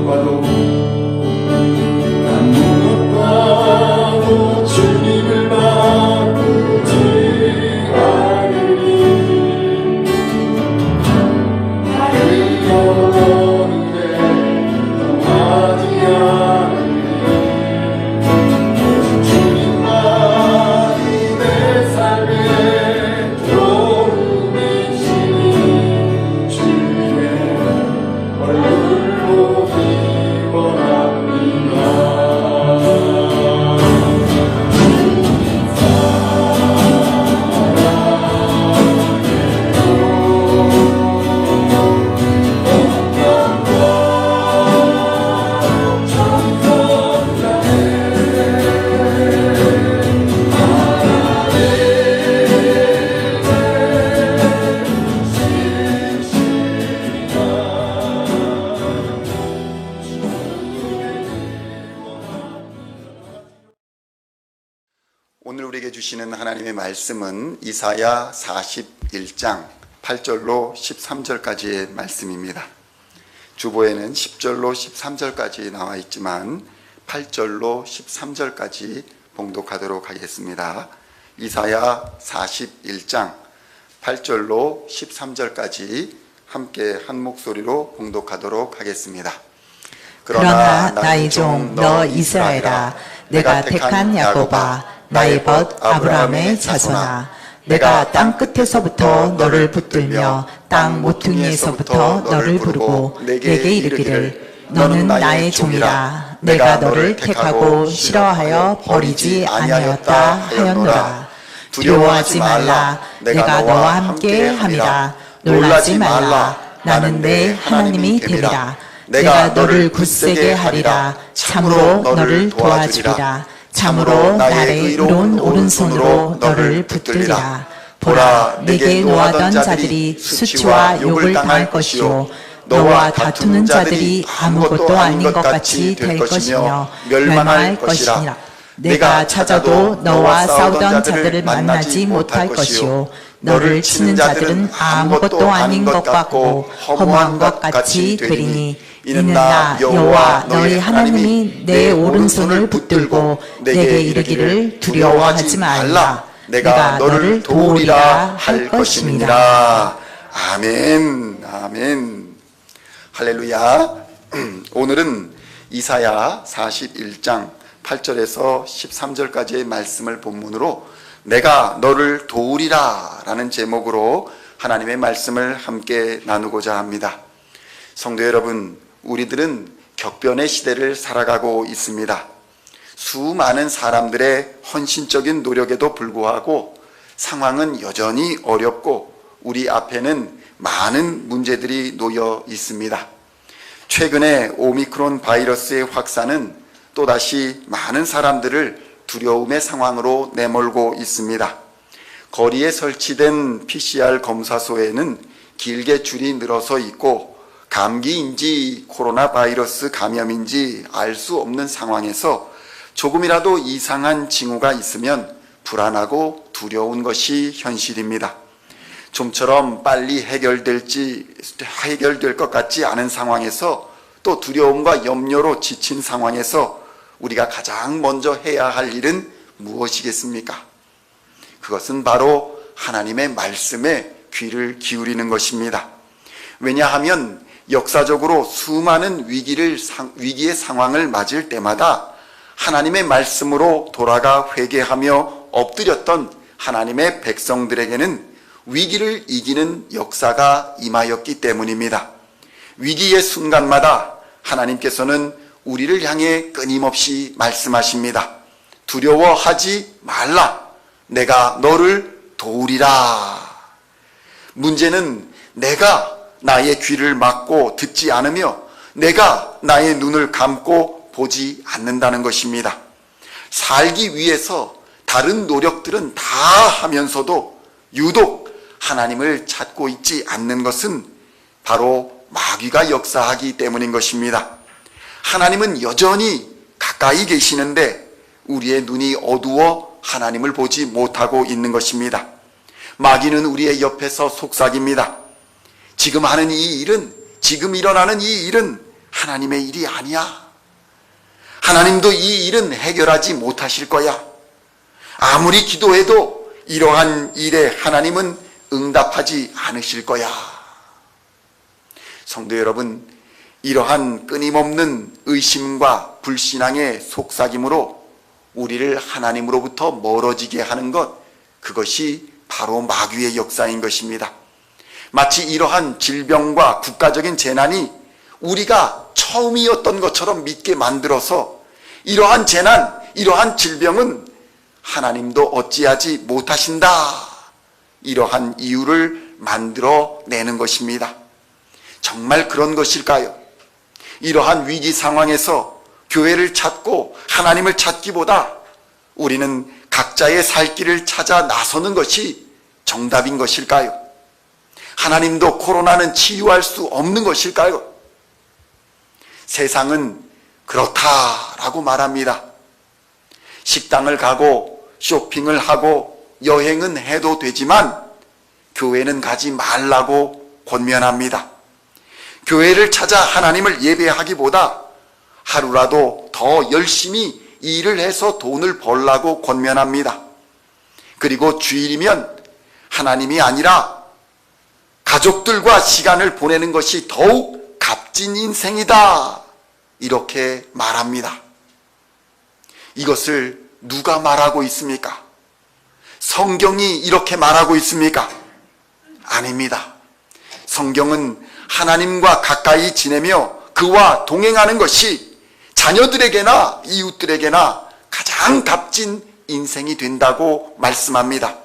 봐도 난 무엇과도 주님을 바꾸지 않으리. 나를 영원히 떠나지 않으리. 주님만이 내 삶의 도움이시니 주의 얼굴 보기 원합니다. 오늘 우리에게 주시는 하나님의 말씀은 이사야 41장 8절로 13절까지의 말씀입니다. 주보에는 10절로 13절까지 나와 있지만 8절로 13절까지 봉독하도록 하겠습니다. 이사야 41장 8절로 13절까지 함께 한 목소리로 봉독하도록 하겠습니다. 그러나 나의 종 너 이스라엘아, 내가 택한 야곱아, 나의 벗 아브라함의 자손아, 내가 땅 끝에서부터 너를 붙들며 땅 모퉁이에서부터 너를 부르고 내게 이르기를 너는 나의 종이라. 내가 너를 택하고 싫어하여 버리지 아니하였다 하였노라. 두려워하지 말라. 내가 너와 함께 함이라. 놀라지 말라. 나는 내 하나님이 됨이라. 내가 너를 굳세게 하리라. 참으로 너를 도와주리라. 참으로 나의 의로운 오른손으로 너를 붙들리라. 보라, 내게 노하던 자들이 수치와 욕을 당할 것이요 너와 다투는 자들이 아무것도 아닌 것 같이 될 것이며 멸망할 것이니라. 내가 찾아도 너와 싸우던 자들을 만나지 못할 것이요 너를 치는 자들은 아무것도 아닌 것 같고 허무한 것 같이 되리니 이는 나 여호와 너희 하나님이 내 오른손을 붙들고 내게 이르기를 두려워하지 말라. 내가 너를 도우리라 할 것임이라. 아멘, 아멘. 할렐루야. 오늘은 이사야 41장 8절에서 13절까지의 말씀을 본문으로 내가 너를 도우리라 라는 제목으로 하나님의 말씀을 함께 나누고자 합니다. 성도 여러분, 우리들은 격변의 시대를 살아가고 있습니다. 수많은 사람들의 헌신적인 노력에도 불구하고 상황은 여전히 어렵고 우리 앞에는 많은 문제들이 놓여 있습니다. 최근에 오미크론 바이러스의 확산은 또다시 많은 사람들을 두려움의 상황으로 내몰고 있습니다. 거리에 설치된 PCR 검사소에는 길게 줄이 늘어서 있고 감기인지 코로나 바이러스 감염인지 알 수 없는 상황에서 조금이라도 이상한 징후가 있으면 불안하고 두려운 것이 현실입니다. 좀처럼 빨리 해결될 것 같지 않은 상황에서 또 두려움과 염려로 지친 상황에서 우리가 가장 먼저 해야 할 일은 무엇이겠습니까? 그것은 바로 하나님의 말씀에 귀를 기울이는 것입니다. 왜냐하면 역사적으로 수많은 위기의 상황을 맞을 때마다 하나님의 말씀으로 돌아가 회개하며 엎드렸던 하나님의 백성들에게는 위기를 이기는 역사가 임하였기 때문입니다. 위기의 순간마다 하나님께서는 우리를 향해 끊임없이 말씀하십니다. 두려워하지 말라. 내가 너를 도우리라. 문제는 내가 나의 귀를 막고 듣지 않으며 내가 나의 눈을 감고 보지 않는다는 것입니다. 살기 위해서 다른 노력들은 다 하면서도 유독 하나님을 찾고 있지 않는 것은 바로 마귀가 역사하기 때문인 것입니다. 하나님은 여전히 가까이 계시는데 우리의 눈이 어두워 하나님을 보지 못하고 있는 것입니다. 마귀는 우리의 옆에서 속삭입니다. 지금 하는 이 일은, 지금 일어나는 이 일은 하나님의 일이 아니야. 하나님도 이 일은 해결하지 못하실 거야. 아무리 기도해도 이러한 일에 하나님은 응답하지 않으실 거야. 성도 여러분, 이러한 끊임없는 의심과 불신앙의 속삭임으로 우리를 하나님으로부터 멀어지게 하는 것, 그것이 바로 마귀의 역사인 것입니다. 마치 이러한 질병과 국가적인 재난이 우리가 처음이었던 것처럼 믿게 만들어서 이러한 재난, 이러한 질병은 하나님도 어찌하지 못하신다, 이러한 이유를 만들어내는 것입니다. 정말 그런 것일까요? 이러한 위기 상황에서 교회를 찾고 하나님을 찾기보다 우리는 각자의 살 길을 찾아 나서는 것이 정답인 것일까요? 하나님도 코로나는 치유할 수 없는 것일까요? 세상은 그렇다라고 말합니다. 식당을 가고 쇼핑을 하고 여행은 해도 되지만 교회는 가지 말라고 권면합니다. 교회를 찾아 하나님을 예배하기보다 하루라도 더 열심히 일을 해서 돈을 벌라고 권면합니다. 그리고 주일이면 하나님이 아니라 가족들과 시간을 보내는 것이 더욱 값진 인생이다, 이렇게 말합니다. 이것을 누가 말하고 있습니까? 성경이 이렇게 말하고 있습니까? 아닙니다. 성경은 하나님과 가까이 지내며 그와 동행하는 것이 자녀들에게나 이웃들에게나 가장 값진 인생이 된다고 말씀합니다.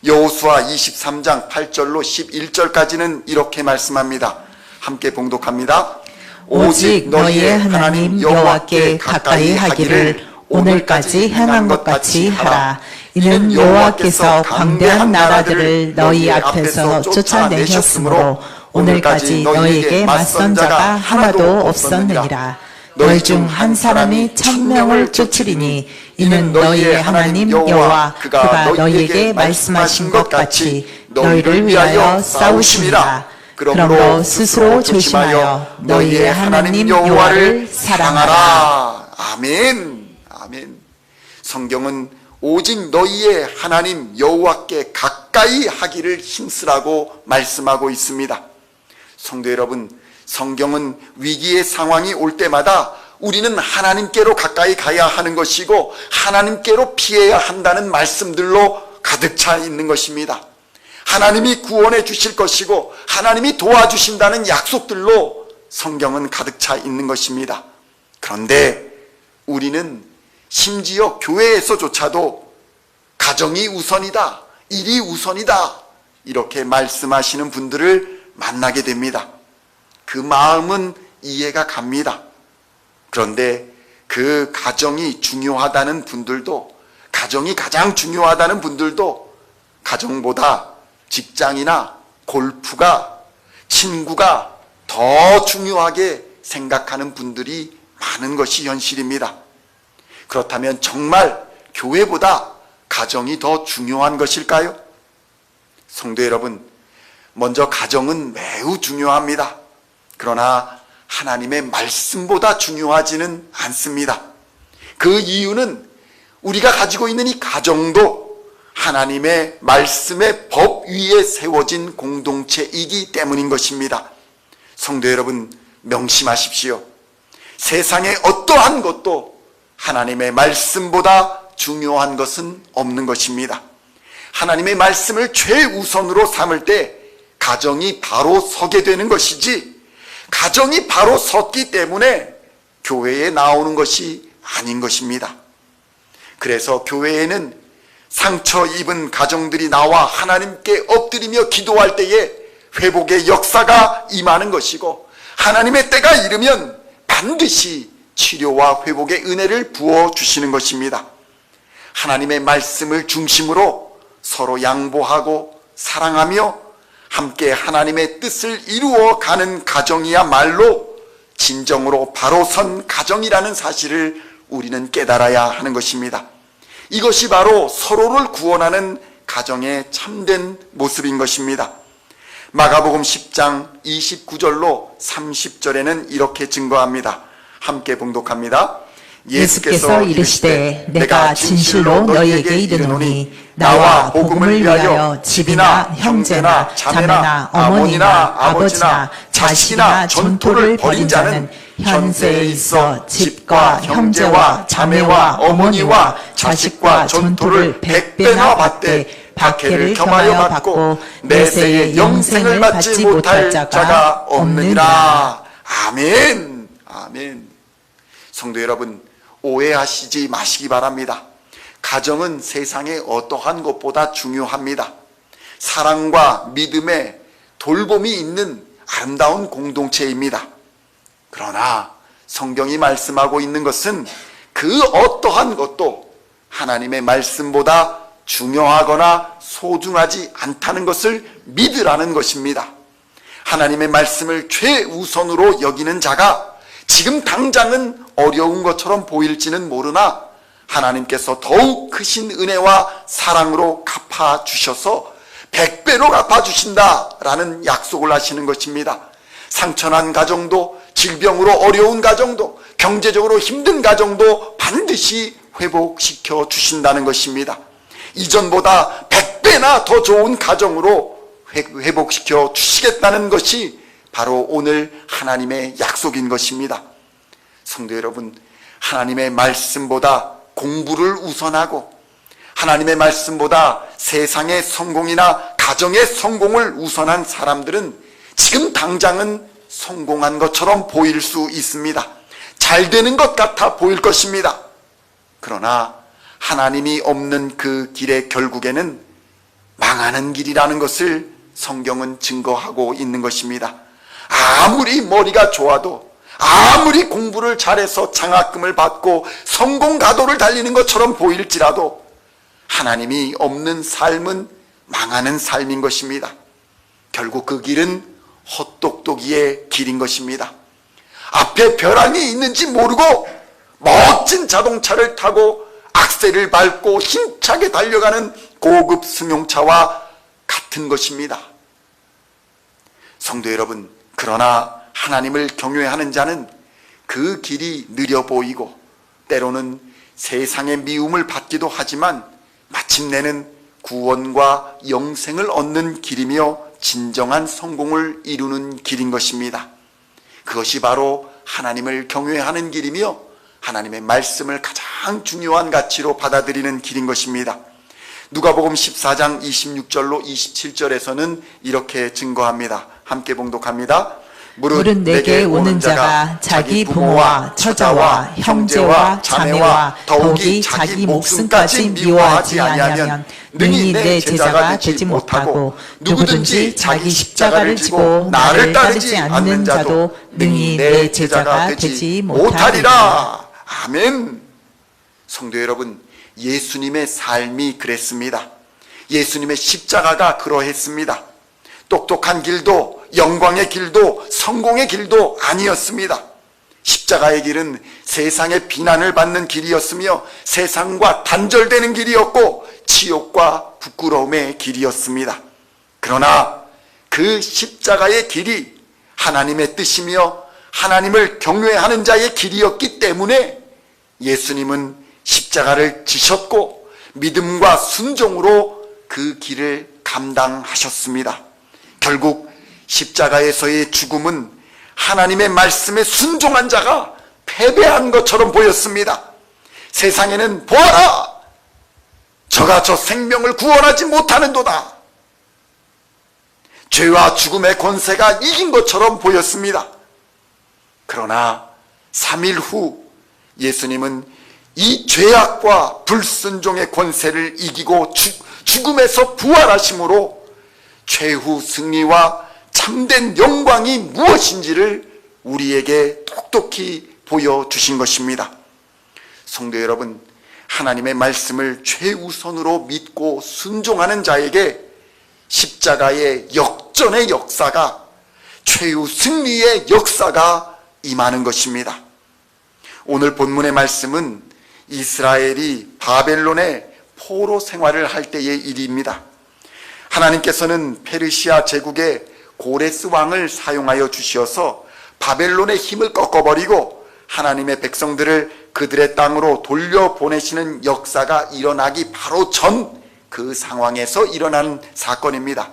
여호수아 23장 8절로 11절까지는 이렇게 말씀합니다. 함께 봉독합니다. 오직 너희의 하나님 여호와께 가까이 하기를 오늘까지 행한 것 같이 하라. 이는 여호와께서 광대한 나라들을 너희 앞에서 쫓아내셨으므로 오늘까지 너희에게 맞선 자가 하나도 없었느니라. 너희 중 한 사람이 1000명을 쫓으리니 이는 너희의 하나님 여호와 그가 너희에게 말씀하신 것 같이 너희를 위하여 싸우심이라. 그러므로 스스로 조심하여 너희의 하나님 여호와를 사랑하라. 아멘. 아멘. 성경은 오직 너희의 하나님 여호와께 가까이 하기를 힘쓰라고 말씀하고 있습니다. 성도 여러분, 성경은 위기의 상황이 올 때마다 우리는 하나님께로 가까이 가야 하는 것이고 하나님께로 피해야 한다는 말씀들로 가득 차 있는 것입니다. 하나님이 구원해 주실 것이고 하나님이 도와주신다는 약속들로 성경은 가득 차 있는 것입니다. 그런데 우리는 심지어 교회에서조차도 가정이 우선이다, 일이 우선이다, 이렇게 말씀하시는 분들을 만나게 됩니다. 그 마음은 이해가 갑니다. 그런데 그 가정이 중요하다는 분들도, 가정이 가장 중요하다는 분들도 가정보다 직장이나 골프가, 친구가 더 중요하게 생각하는 분들이 많은 것이 현실입니다. 그렇다면 정말 교회보다 가정이 더 중요한 것일까요? 성도 여러분, 먼저 가정은 매우 중요합니다. 그러나 하나님의 말씀보다 중요하지는 않습니다. 그 이유는 우리가 가지고 있는 이 가정도 하나님의 말씀의 법 위에 세워진 공동체이기 때문인 것입니다. 성도 여러분, 명심하십시오. 세상의 어떠한 것도 하나님의 말씀보다 중요한 것은 없는 것입니다. 하나님의 말씀을 최우선으로 삼을 때 가정이 바로 서게 되는 것이지, 가정이 바로 섰기 때문에 교회에 나오는 것이 아닌 것입니다. 그래서 교회에는 상처 입은 가정들이 나와 하나님께 엎드리며 기도할 때에 회복의 역사가 임하는 것이고, 하나님의 때가 이르면 반드시 치료와 회복의 은혜를 부어주시는 것입니다. 하나님의 말씀을 중심으로 서로 양보하고 사랑하며 함께 하나님의 뜻을 이루어가는 가정이야말로 진정으로 바로 선 가정이라는 사실을 우리는 깨달아야 하는 것입니다. 이것이 바로 서로를 구원하는 가정의 참된 모습인 것입니다. 마가복음 10장 29절로 30절에는 이렇게 증거합니다. 함께 봉독합니다. 예수께서 이르시되 내가 진실로 너희에게 이르노니 나와 복음을 위하여 집이나 형제나 자매나 어머니나 아버지나 자식이나 전토를 벌인 자는 현세에 있어 집과 형제와 자매와 어머니와 자식과 전토를 100배나 받되 박해를 겸하여 받고 내세에 영생을 받지 못할 자가 없느니라. 아멘. 아멘. 성도 여러분, 오해하시지 마시기 바랍니다. 가정은 세상의 어떠한 것보다 중요합니다. 사랑과 믿음에 돌봄이 있는 아름다운 공동체입니다. 그러나 성경이 말씀하고 있는 것은 그 어떠한 것도 하나님의 말씀보다 중요하거나 소중하지 않다는 것을 믿으라는 것입니다. 하나님의 말씀을 최우선으로 여기는 자가 지금 당장은 어려운 것처럼 보일지는 모르나 하나님께서 더욱 크신 은혜와 사랑으로 갚아주셔서 100배로 갚아주신다라는 약속을 하시는 것입니다. 상처난 가정도, 질병으로 어려운 가정도, 경제적으로 힘든 가정도 반드시 회복시켜 주신다는 것입니다. 이전보다 100배나 더 좋은 가정으로 회복시켜 주시겠다는 것이 바로 오늘 하나님의 약속인 것입니다. 성도 여러분, 하나님의 말씀보다 공부를 우선하고 하나님의 말씀보다 세상의 성공이나 가정의 성공을 우선한 사람들은 지금 당장은 성공한 것처럼 보일 수 있습니다. 잘 되는 것 같아 보일 것입니다. 그러나 하나님이 없는 그 길의 결국에는 망하는 길이라는 것을 성경은 증거하고 있는 것입니다. 아무리 머리가 좋아도, 아무리 공부를 잘해서 장학금을 받고 성공 가도를 달리는 것처럼 보일지라도 하나님이 없는 삶은 망하는 삶인 것입니다. 결국 그 길은 헛똑똑이의 길인 것입니다. 앞에 벼랑이 있는지 모르고 멋진 자동차를 타고 악셀을 밟고 힘차게 달려가는 고급 승용차와 같은 것입니다. 성도 여러분, 그러나 하나님을 경외하는 자는 그 길이 느려 보이고 때로는 세상의 미움을 받기도 하지만 마침내는 구원과 영생을 얻는 길이며 진정한 성공을 이루는 길인 것입니다. 그것이 바로 하나님을 경외하는 길이며 하나님의 말씀을 가장 중요한 가치로 받아들이는 길인 것입니다. 누가복음 14장 26절로 27절에서는 이렇게 증거합니다. 함께 봉독합니다. 무릇 내게 오는 자가 자기 부모와 처자와 형제와 자매와 더욱이 자기 목숨까지 미워하지 아니하면 능히 내 제자가 되지 못하고 누구든지 자기 십자가를 지고 나를 따르지 않는 자도 능히 내 제자가 되지 못하리라. 아멘. 성도 여러분, 예수님의 삶이 그랬습니다. 예수님의 십자가가 그러했습니다. 똑똑한 길도 영광의 길도 성공의 길도 아니었습니다. 십자가의 길은 세상의 비난을 받는 길이었으며 세상과 단절되는 길이었고 치욕과 부끄러움의 길이었습니다. 그러나 그 십자가의 길이 하나님의 뜻이며 하나님을 경외하는 자의 길이었기 때문에 예수님은 십자가를 지셨고 믿음과 순종으로 그 길을 감당하셨습니다. 결국 십자가에서의 죽음은 하나님의 말씀에 순종한 자가 패배한 것처럼 보였습니다. 세상에는 보아라! 저가 저 생명을 구원하지 못하는도다. 죄와 죽음의 권세가 이긴 것처럼 보였습니다. 그러나 3일 후 예수님은 이 죄악과 불순종의 권세를 이기고 죽음에서 부활하심으로 최후 승리와 참된 영광이 무엇인지를 우리에게 똑똑히 보여주신 것입니다. 성도 여러분, 하나님의 말씀을 최우선으로 믿고 순종하는 자에게 십자가의 역전의 역사가, 최후 승리의 역사가 임하는 것입니다. 오늘 본문의 말씀은 이스라엘이 바벨론의 포로 생활을 할 때의 일입니다. 하나님께서는 페르시아 제국의 고레스 왕을 사용하여 주시어서 바벨론의 힘을 꺾어버리고 하나님의 백성들을 그들의 땅으로 돌려보내시는 역사가 일어나기 바로 전 그 상황에서 일어난 사건입니다.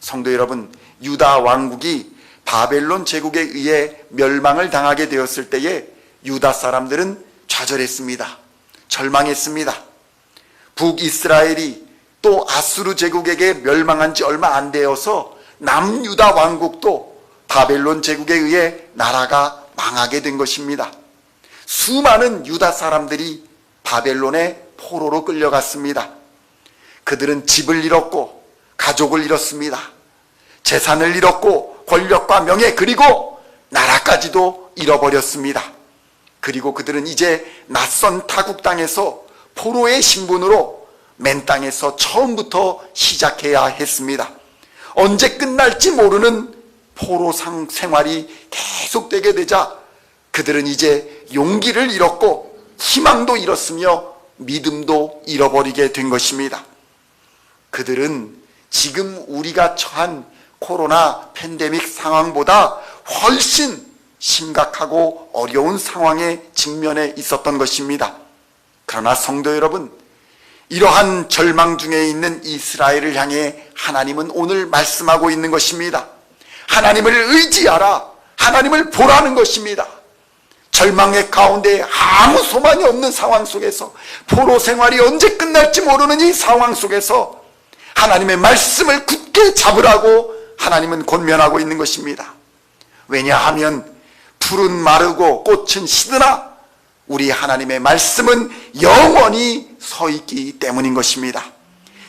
성도 여러분, 유다 왕국이 바벨론 제국에 의해 멸망을 당하게 되었을 때에 유다 사람들은 좌절했습니다. 절망했습니다. 북이스라엘이 또 아수르 제국에게 멸망한 지 얼마 안 되어서 남유다 왕국도 바벨론 제국에 의해 나라가 망하게 된 것입니다. 수많은 유다 사람들이 바벨론의 포로로 끌려갔습니다. 그들은 집을 잃었고 가족을 잃었습니다. 재산을 잃었고 권력과 명예 그리고 나라까지도 잃어버렸습니다. 그리고 그들은 이제 낯선 타국 땅에서 포로의 신분으로 맨 땅에서 처음부터 시작해야 했습니다. 언제 끝날지 모르는 포로 생활이 계속되게 되자 그들은 이제 용기를 잃었고 희망도 잃었으며 믿음도 잃어버리게 된 것입니다. 그들은 지금 우리가 처한 코로나 팬데믹 상황보다 훨씬 심각하고 어려운 상황에 직면해 있었던 것입니다. 그러나 성도 여러분, 이러한 절망 중에 있는 이스라엘을 향해 하나님은 오늘 말씀하고 있는 것입니다. 하나님을 의지하라, 하나님을 보라는 것입니다. 절망의 가운데 아무 소망이 없는 상황 속에서, 포로 생활이 언제 끝날지 모르는 이 상황 속에서 하나님의 말씀을 굳게 잡으라고 하나님은 권면하고 있는 것입니다. 왜냐하면 풀은 마르고 꽃은 시드나 우리 하나님의 말씀은 영원히 서 있기 때문인 것입니다.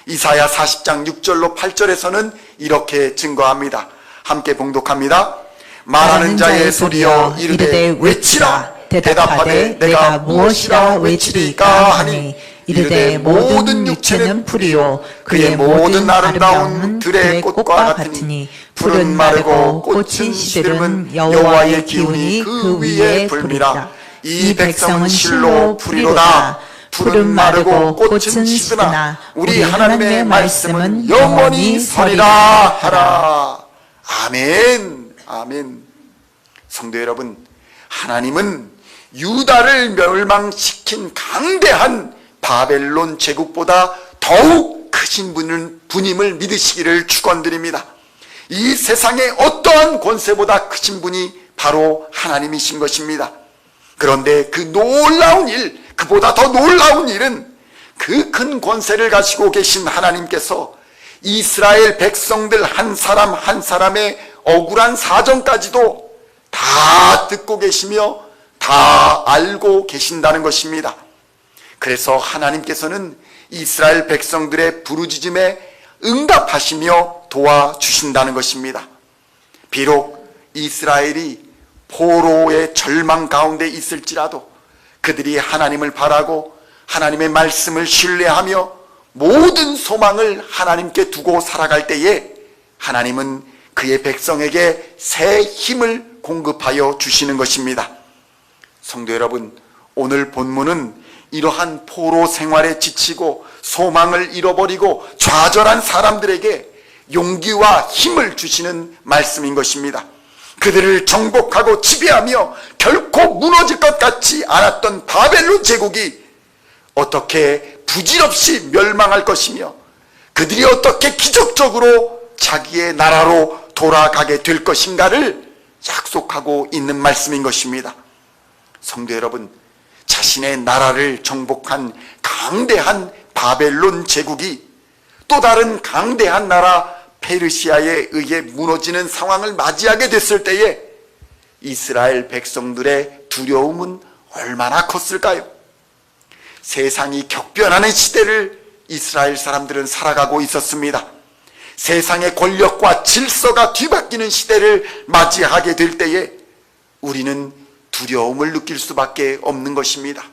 이사야 40장 6절로 8절에서는 이렇게 증거합니다. 함께 봉독합니다. 말하는 자의 소리여 이르되 외치라. 대답하되 내가 무엇이라 외치리까 하니 이르되 모든 육체는 풀이요 그의 모든 아름다움은 들의 꽃과 같으니 풀은 마르고 꽃은 시들은 여호와의 기운이 그 위에 불미라. 이 백성은 실로 풀이로다. 풀은 마르고 꽃은 시드나 우리 하나님의 말씀은 영원히 서리라 하라. 아멘, 아멘. 성도 여러분, 하나님은 유다를 멸망시킨 강대한 바벨론 제국보다 더욱 크신 분임을 믿으시기를 축원드립니다. 이 세상에 어떠한 권세보다 크신 분이 바로 하나님이신 것입니다. 그런데 그 놀라운 일, 그보다 더 놀라운 일은 그 큰 권세를 가지고 계신 하나님께서 이스라엘 백성들 한 사람 한 사람의 억울한 사정까지도 다 듣고 계시며 다 알고 계신다는 것입니다. 그래서 하나님께서는 이스라엘 백성들의 부르짖음에 응답하시며 도와주신다는 것입니다. 비록 이스라엘이 포로의 절망 가운데 있을지라도 그들이 하나님을 바라고 하나님의 말씀을 신뢰하며 모든 소망을 하나님께 두고 살아갈 때에 하나님은 그의 백성에게 새 힘을 공급하여 주시는 것입니다. 성도 여러분, 오늘 본문은 이러한 포로 생활에 지치고 소망을 잃어버리고 좌절한 사람들에게 용기와 힘을 주시는 말씀인 것입니다. 그들을 정복하고 지배하며 결코 무너질 것 같지 않았던 바벨론 제국이 어떻게 부질없이 멸망할 것이며 그들이 어떻게 기적적으로 자기의 나라로 돌아가게 될 것인가를 약속하고 있는 말씀인 것입니다. 성도 여러분, 자신의 나라를 정복한 강대한 바벨론 제국이 또 다른 강대한 나라 페르시아에 의해 무너지는 상황을 맞이하게 됐을 때에 이스라엘 백성들의 두려움은 얼마나 컸을까요? 세상이 격변하는 시대를 이스라엘 사람들은 살아가고 있었습니다. 세상의 권력과 질서가 뒤바뀌는 시대를 맞이하게 될 때에 우리는 두려움을 느낄 수밖에 없는 것입니다.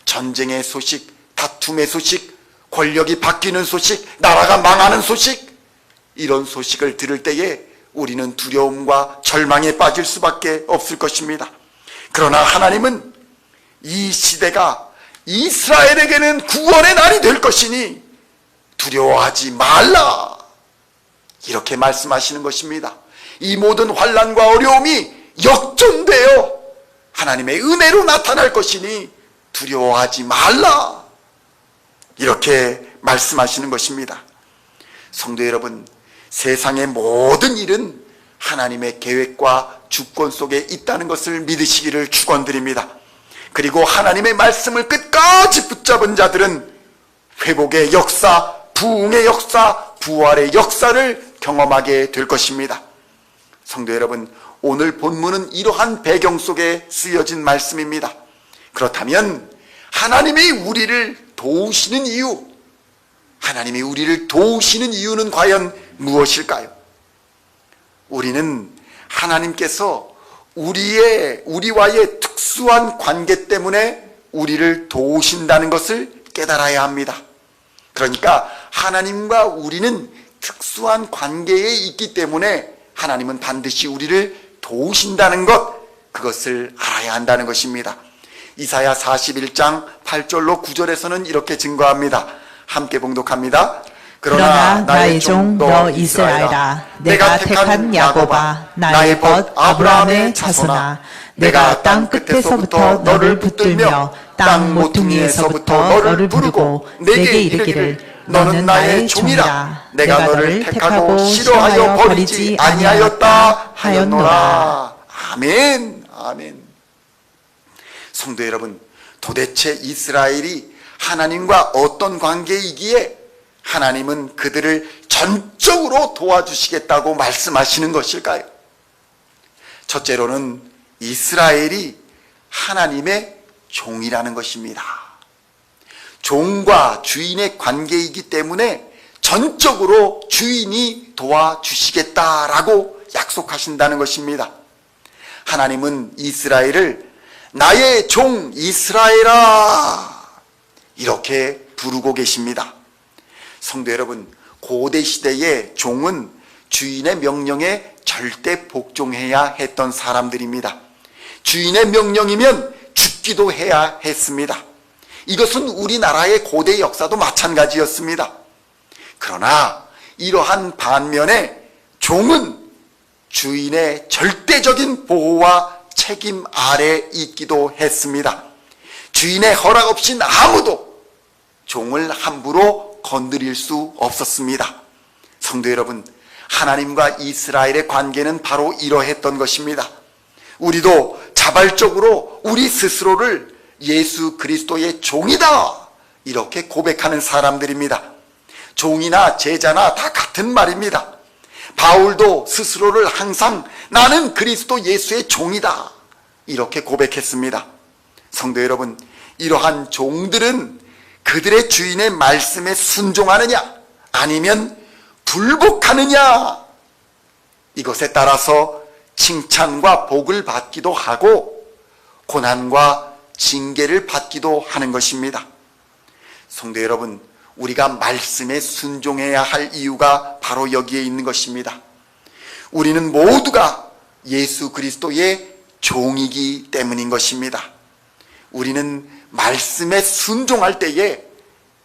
전쟁의 소식, 다툼의 소식, 권력이 바뀌는 소식, 나라가 망하는 소식, 이런 소식을 들을 때에 우리는 두려움과 절망에 빠질 수밖에 없을 것입니다. 그러나 하나님은 이 시대가 이스라엘에게는 구원의 날이 될 것이니 두려워하지 말라. 이렇게 말씀하시는 것입니다. 이 모든 환난과 어려움이 역전되어 하나님의 은혜로 나타날 것이니 두려워하지 말라. 이렇게 말씀하시는 것입니다. 성도 여러분, 세상의 모든 일은 하나님의 계획과 주권 속에 있다는 것을 믿으시기를 축원드립니다. 그리고 하나님의 말씀을 끝까지 붙잡은 자들은 회복의 역사, 부흥의 역사, 부활의 역사를 경험하게 될 것입니다. 성도 여러분, 오늘 본문은 이러한 배경 속에 쓰여진 말씀입니다. 그렇다면 하나님이 우리를 도우시는 이유, 하나님이 우리를 도우시는 이유는 과연 무엇일까요? 우리는 하나님께서 우리와의 특수한 관계 때문에 우리를 도우신다는 것을 깨달아야 합니다. 그러니까 하나님과 우리는 특수한 관계에 있기 때문에 하나님은 반드시 우리를 도우신다는 것, 그것을 알아야 한다는 것입니다. 이사야 41장 8절로 9절에서는 이렇게 증거합니다. 함께 봉독합니다. 그러나 나의 종 너 이스라엘아, 내가 택한 야곱아, 나의 벗 아브라함의 자손아, 내가 땅 끝에서부터 너를 붙들며 땅 모퉁이에서부터 너를 부르고 내게 이르기를 너는 나의 종이라. 내가 너를 택하고 싫어하여 버리지 아니하였다 하였노라. 아멘, 아멘. 성도 여러분, 도대체 이스라엘이 하나님과 어떤 관계이기에 하나님은 그들을 전적으로 도와주시겠다고 말씀하시는 것일까요? 첫째로는 이스라엘이 하나님의 종이라는 것입니다. 종과 주인의 관계이기 때문에 전적으로 주인이 도와주시겠다라고 약속하신다는 것입니다. 하나님은 이스라엘을 나의 종 이스라엘아 이렇게 부르고 계십니다. 성도 여러분, 고대 시대의 종은 주인의 명령에 절대 복종해야 했던 사람들입니다. 주인의 명령이면 죽기도 해야 했습니다. 이것은 우리나라의 고대 역사도 마찬가지였습니다. 그러나 이러한 반면에 종은 주인의 절대적인 보호와 책임 아래 있기도 했습니다. 주인의 허락 없인 아무도 종을 함부로 건드릴 수 없었습니다. 성도 여러분, 하나님과 이스라엘의 관계는 바로 이러했던 것입니다. 우리도 자발적으로 우리 스스로를 예수 그리스도의 종이다 이렇게 고백하는 사람들입니다. 종이나 제자나 다 같은 말입니다. 바울도 스스로를 항상 나는 그리스도 예수의 종이다 이렇게 고백했습니다. 성도 여러분, 이러한 종들은 그들의 주인의 말씀에 순종하느냐 아니면 불복하느냐, 이것에 따라서 칭찬과 복을 받기도 하고 고난과 징계를 받기도 하는 것입니다. 성도 여러분, 우리가 말씀에 순종해야 할 이유가 바로 여기에 있는 것입니다. 우리는 모두가 예수 그리스도의 종이기 때문인 것입니다. 우리는 말씀에 순종할 때에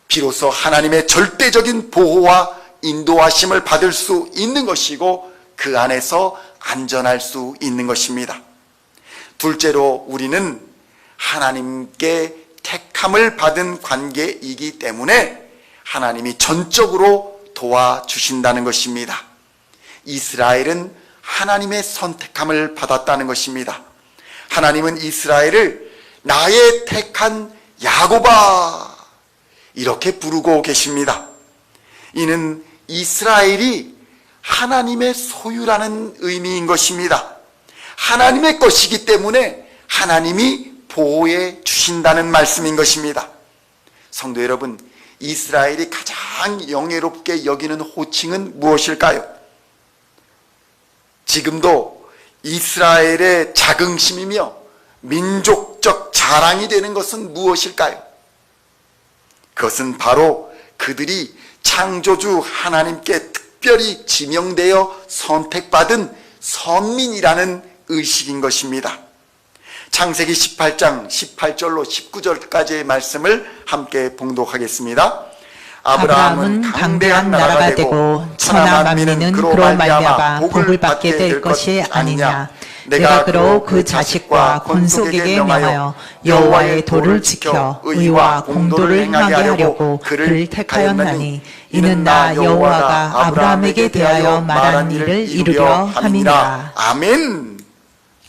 비로소 하나님의 절대적인 보호와 인도하심을 받을 수 있는 것이고 그 안에서 안전할 수 있는 것입니다. 둘째로, 우리는 하나님께 택함을 받은 관계이기 때문에 하나님이 전적으로 도와주신다는 것입니다. 이스라엘은 하나님의 선택함을 받았다는 것입니다. 하나님은 이스라엘을 나의 택한 야곱아 이렇게 부르고 계십니다. 이는 이스라엘이 하나님의 소유라는 의미인 것입니다. 하나님의 것이기 때문에 하나님이 보호해 주신다는 말씀인 것입니다. 성도 여러분, 이스라엘이 가장 영예롭게 여기는 호칭은 무엇일까요? 지금도 이스라엘의 자긍심이며 민족적 자랑이 되는 것은 무엇일까요? 그것은 바로 그들이 창조주 하나님께 특별히 지명되어 선택받은 선민이라는 의식인 것입니다. 창세기 18장 18절로 19절까지의 말씀을 함께 봉독하겠습니다. 아브라함은 강대한 나라가 되고 천하 만민은 그로 말미암아 복을 받게 될 것이 아니냐. 내가 그로 그 자식과 권속에게 명하여 여호와의 도를 지켜 의와 공도를 행하게 하려고 그를 택하였나니 이는 나 여호와가 아브라함에게 대하여 말한 일을 이루려 함이니라. 아멘.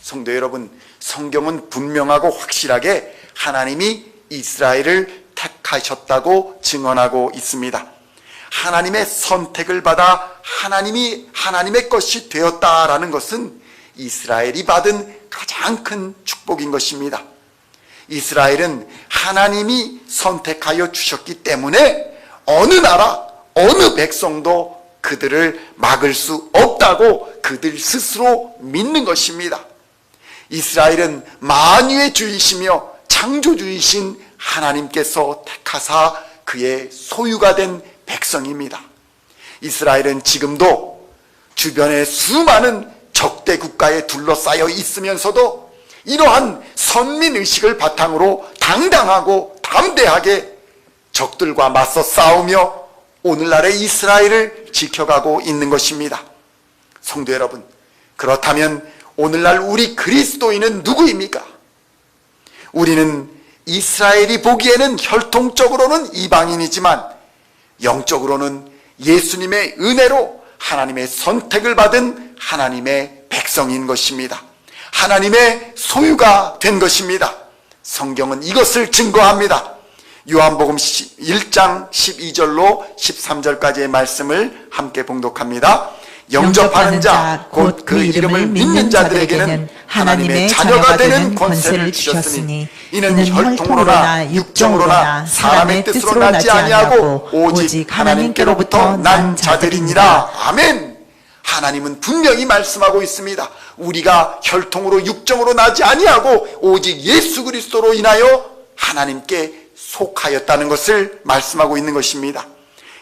성도 여러분, 성경은 분명하고 확실하게 하나님이 이스라엘을 택하셨다고 증언하고 있습니다. 하나님의 선택을 받아 하나님의 것이 되었다라는 것은 이스라엘이 받은 가장 큰 축복인 것입니다. 이스라엘은 하나님이 선택하여 주셨기 때문에 어느 나라, 어느 백성도 그들을 막을 수 없다고 그들 스스로 믿는 것입니다. 이스라엘은 만유의 주이시며 창조주이신 하나님께서 택하사 그의 소유가 된 백성입니다. 이스라엘은 지금도 주변에 수많은 적대 국가에 둘러싸여 있으면서도 이러한 선민의식을 바탕으로 당당하고 담대하게 적들과 맞서 싸우며 오늘날의 이스라엘을 지켜가고 있는 것입니다. 성도 여러분, 그렇다면 오늘날 우리 그리스도인은 누구입니까? 우리는 이스라엘이 보기에는 혈통적으로는 이방인이지만 영적으로는 예수님의 은혜로 하나님의 선택을 받은 하나님의 백성인 것입니다. 하나님의 소유가 된 것입니다. 성경은 이것을 증거합니다. 요한복음 1장 12절로 13절까지의 말씀을 함께 봉독합니다. 영접하는 자, 곧 그 이름을 믿는 자들에게는 하나님의 자녀가 되는 권세를 주셨으니 이는 혈통으로나 육정으로나 사람의 뜻으로 나지 아니하고 오직 하나님께로부터 난 자들이니라. 아멘. 하나님은 분명히 말씀하고 있습니다. 우리가 혈통으로 육정으로 나지 아니하고 오직 예수 그리스도로 인하여 하나님께 속하였다는 것을 말씀하고 있는 것입니다.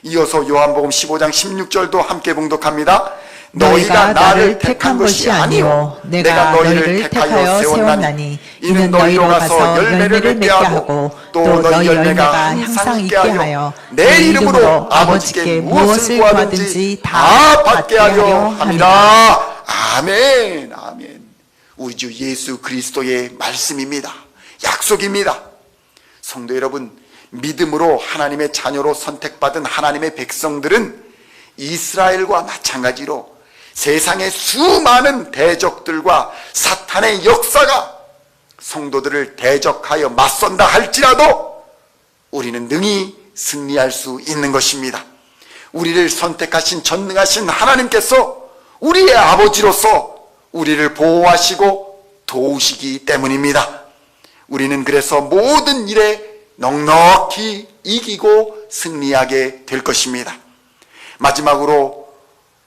이어서 요한복음 15장 16절도 함께 봉독합니다. 너희가 나를 택한 것이 아니요 내가 너희를 택하여 세웠나니 이는 너희로 가서 열매를 맺게 하고 또 너희 열매가 항상 있게 하여 내 이름으로 아버지께 무엇을 구하든지 다 받게 하려 함이라. 아멘. 아멘. 우리 주 예수 그리스도의 말씀입니다. 약속입니다. 성도 여러분, 믿음으로 하나님의 자녀로 선택받은 하나님의 백성들은 이스라엘과 마찬가지로 세상의 수많은 대적들과 사탄의 역사가 성도들을 대적하여 맞선다 할지라도 우리는 능히 승리할 수 있는 것입니다. 우리를 선택하신 전능하신 하나님께서 우리의 아버지로서 우리를 보호하시고 도우시기 때문입니다. 우리는 그래서 모든 일에 넉넉히 이기고 승리하게 될 것입니다. 마지막으로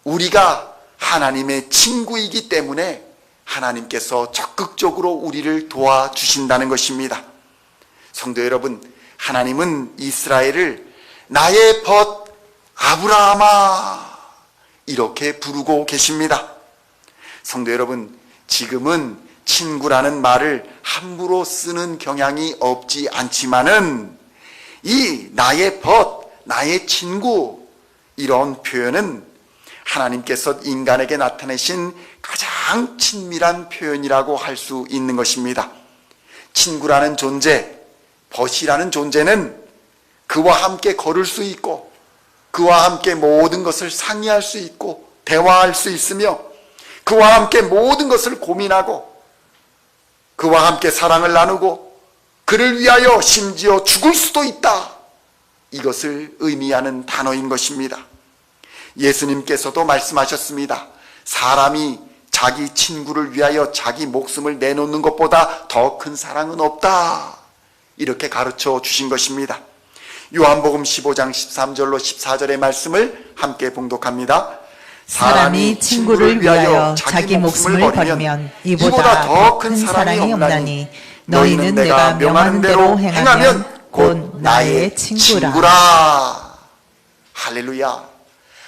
우리가 하나님의 친구이기 때문에 하나님께서 적극적으로 우리를 도와주신다는 것입니다. 성도 여러분, 하나님은 이스라엘을 나의 벗 아브라함아 이렇게 부르고 계십니다. 성도 여러분, 지금은 친구라는 말을 함부로 쓰는 경향이 없지 않지만은 이 나의 벗, 나의 친구 이런 표현은 하나님께서 인간에게 나타내신 가장 친밀한 표현이라고 할 수 있는 것입니다. 친구라는 존재, 벗이라는 존재는 그와 함께 걸을 수 있고 그와 함께 모든 것을 상의할 수 있고 대화할 수 있으며 그와 함께 모든 것을 고민하고 그와 함께 사랑을 나누고 그를 위하여 심지어 죽을 수도 있다. 이것을 의미하는 단어인 것입니다. 예수님께서도 말씀하셨습니다. 사람이 자기 친구를 위하여 자기 목숨을 내놓는 것보다 더 큰 사랑은 없다. 이렇게 가르쳐 주신 것입니다. 요한복음 15장 13절로 14절의 말씀을 함께 봉독합니다. 사람이 친구를 위하여 자기 목숨을 버리면 이보다 더 큰 사랑이 없나니 너희는 내가 명하는 대로 행하면 곧 나의 친구라. 할렐루야.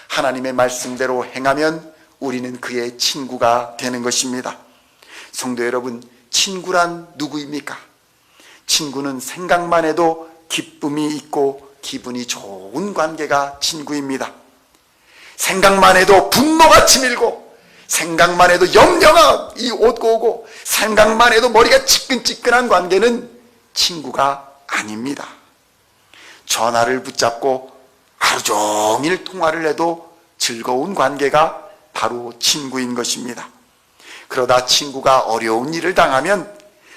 하나님의 말씀대로 행하면 우리는 그의 친구가 되는 것입니다. 성도 여러분, 친구란 누구입니까? 친구는 생각만 해도 기쁨이 있고 기분이 좋은 관계가 친구입니다. 생각만 해도 분노가 치밀고, 생각만 해도 염려가 오고 오고, 생각만 해도 머리가 지끈지끈한 관계는 친구가 아닙니다. 전화를 붙잡고 하루 종일 통화를 해도 즐거운 관계가 바로 친구인 것입니다. 그러다 친구가 어려운 일을 당하면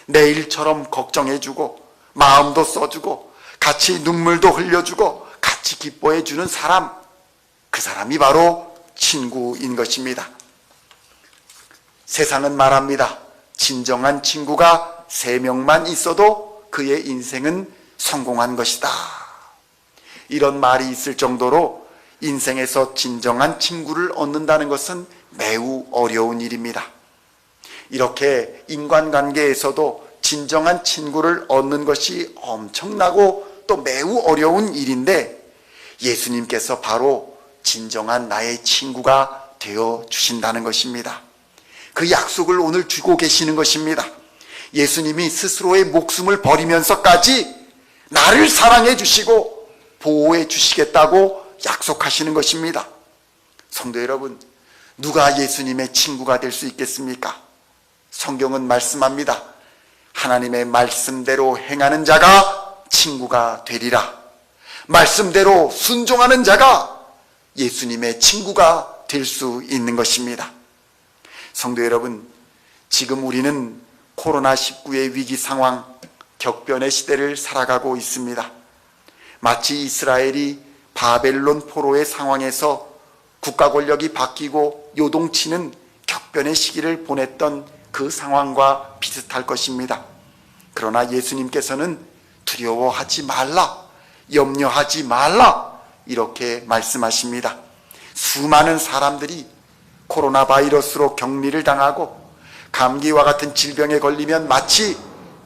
내 일처럼 걱정해주고 마음도 써주고 같이 눈물도 흘려주고 같이 기뻐해주는 사람, 그 사람이 바로 친구인 것입니다. 세상은 말합니다. 진정한 친구가 3명만 있어도 그의 인생은 성공한 것이다. 이런 말이 있을 정도로 인생에서 진정한 친구를 얻는다는 것은 매우 어려운 일입니다. 이렇게 인간관계에서도 진정한 친구를 얻는 것이 엄청나고 또 매우 어려운 일인데, 예수님께서 바로 진정한 나의 친구가 되어 주신다는 것입니다. 그 약속을 오늘 주고 계시는 것입니다. 예수님이 스스로의 목숨을 버리면서까지 나를 사랑해 주시고 보호해 주시겠다고 약속하시는 것입니다. 성도 여러분, 누가 예수님의 친구가 될 수 있겠습니까? 성경은 말씀합니다. 하나님의 말씀대로 행하는 자가 친구가 되리라. 말씀대로 순종하는 자가 예수님의 친구가 될 수 있는 것입니다. 성도 여러분, 지금 우리는 코로나19의 위기 상황, 격변의 시대를 살아가고 있습니다. 마치 이스라엘이 바벨론 포로의 상황에서 국가 권력이 바뀌고 요동치는 격변의 시기를 보냈던 그 상황과 비슷할 것입니다. 그러나 예수님께서는 두려워하지 말라, 염려하지 말라, 이렇게 말씀하십니다. 수많은 사람들이 코로나 바이러스로 격리를 당하고 감기와 같은 질병에 걸리면 마치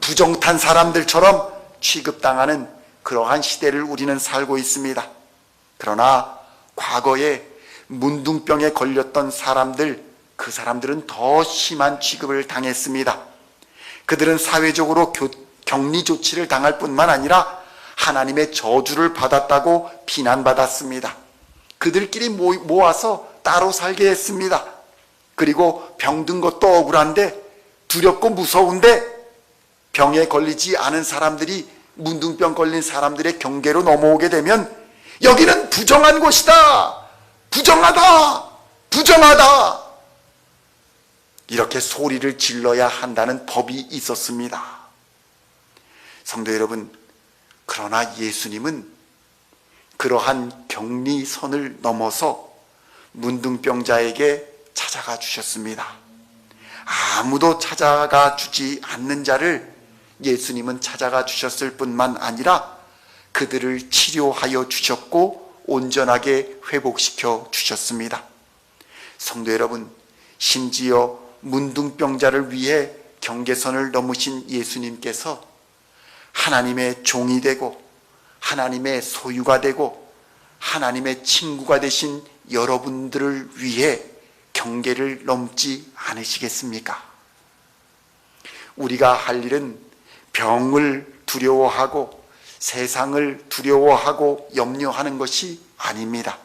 부정탄 사람들처럼 취급당하는 그러한 시대를 우리는 살고 있습니다. 그러나 과거에 문둥병에 걸렸던 사람들, 그 사람들은 더 심한 취급을 당했습니다. 그들은 사회적으로 격리 조치를 당할 뿐만 아니라 하나님의 저주를 받았다고 비난받았습니다. 그들끼리 모아서 따로 살게 했습니다. 그리고 병든 것도 억울한데, 두렵고 무서운데, 병에 걸리지 않은 사람들이 문둥병 걸린 사람들의 경계로 넘어오게 되면 여기는 부정한 곳이다, 부정하다, 부정하다, 이렇게 소리를 질러야 한다는 법이 있었습니다. 성도 여러분, 그러나 예수님은 그러한 격리선을 넘어서 문둥병자에게 찾아가 주셨습니다. 아무도 찾아가 주지 않는 자를 예수님은 찾아가 주셨을 뿐만 아니라 그들을 치료하여 주셨고 온전하게 회복시켜 주셨습니다. 성도 여러분, 심지어 문둥병자를 위해 경계선을 넘으신 예수님께서 하나님의 종이 되고 하나님의 소유가 되고 하나님의 친구가 되신 여러분들을 위해 경계를 넘지 않으시겠습니까? 우리가 할 일은 병을 두려워하고 세상을 두려워하고 염려하는 것이 아닙니다.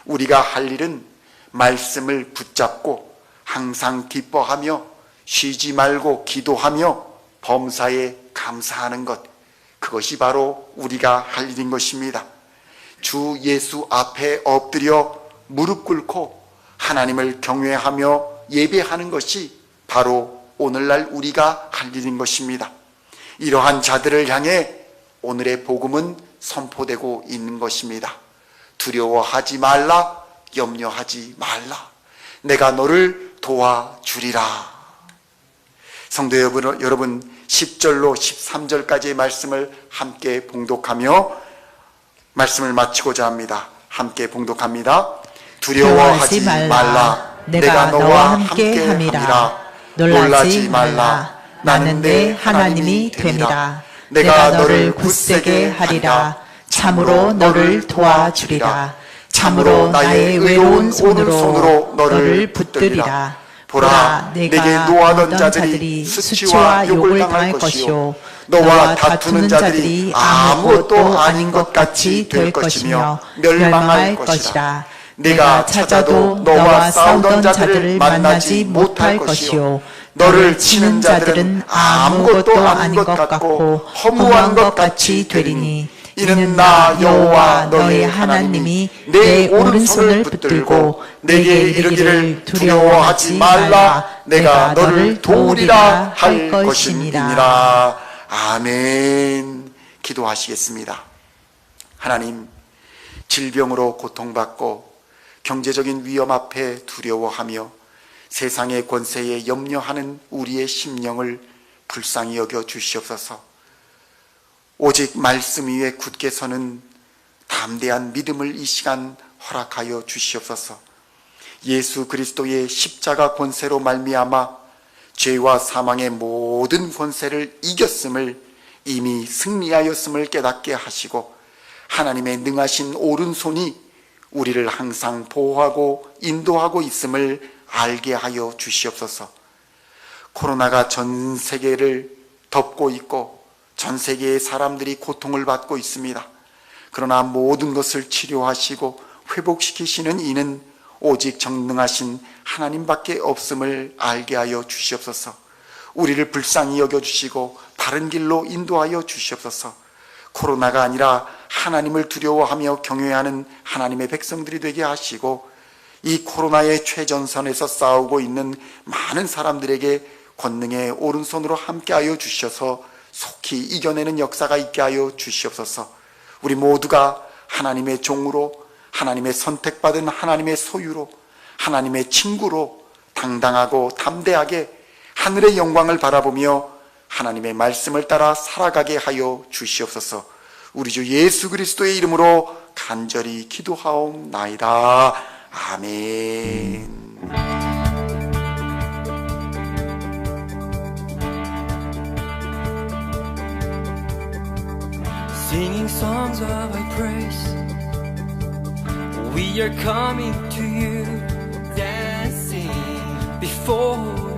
우리가 할 일은 말씀을 붙잡고 항상 기뻐하며 쉬지 말고 기도하며 범사에 감사하는 것, 그것이 바로 우리가 할 일인 것입니다. 주 예수 앞에 엎드려 무릎 꿇고 하나님을 경외하며 예배하는 것이 바로 오늘날 우리가 할 일인 것입니다. 이러한 자들을 향해 오늘의 복음은 선포되고 있는 것입니다. 두려워하지 말라, 염려하지 말라, 내가 너를 도와주리라. 성도 여러분, 10절로 13절까지의 말씀을 함께 봉독하며 말씀을 마치고자 합니다. 함께 봉독합니다. 두려워하지 말라, 내가 너와 함께 함이라. 놀라지 말라, 나는 내 하나님이 됨이라. 내가 너를 굳세게 하리라. 참으로 너를 도와주리라. 참으로 나의 외로운 손으로 너를 붙들리라. 보라, 내게 노하던 자들이 수치와 욕을 당할 것이요 너와 다투는 자들이 아무것도 아닌 것 같이 될 것이며 멸망할 것이라. 내가 찾아도 너와 싸우던 자들을 만나지 못할 것이요 너를 치는 자들은 아무것도 아닌 것 같고 허무한 것 같이 되리니 이는 나 여호와 너의 하나님이 내 오른손을 붙들고 내게 이르기를 두려워하지 말라 내가 너를 도우리라 할 것임이니라. 아멘. 기도하시겠습니다. 하나님, 질병으로 고통받고 경제적인 위험 앞에 두려워하며 세상의 권세에 염려하는 우리의 심령을 불쌍히 여겨 주시옵소서. 오직 말씀 위에 굳게 서는 담대한 믿음을 이 시간 허락하여 주시옵소서. 예수 그리스도의 십자가 권세로 말미암아 죄와 사망의 모든 권세를 이겼음을 이미 승리하였음을 깨닫게 하시고 하나님의 능하신 오른손이 우리를 항상 보호하고 인도하고 있음을 알게 하여 주시옵소서. 코로나가 전 세계를 덮고 있고 전 세계의 사람들이 고통을 받고 있습니다. 그러나 모든 것을 치료하시고 회복시키시는 이는 오직 전능하신 하나님밖에 없음을 알게 하여 주시옵소서. 우리를 불쌍히 여겨주시고 바른 길로 인도하여 주시옵소서. 코로나가 아니라 하나님을 두려워하며 경외하는 하나님의 백성들이 되게 하시고 이 코로나의 최전선에서 싸우고 있는 많은 사람들에게 권능의 오른손으로 함께하여 주셔서 속히 이겨내는 역사가 있게 하여 주시옵소서. 우리 모두가 하나님의 종으로, 하나님의 선택받은 하나님의 소유로, 하나님의 친구로 당당하고 담대하게 하늘의 영광을 바라보며 하나님의 말씀을 따라 살아가게 하여 주시옵소서. 우리 주 예수 그리스도의 이름으로 간절히 기도하옵나이다. 아멘. Singing songs of thy praise, we are coming to you, dancing before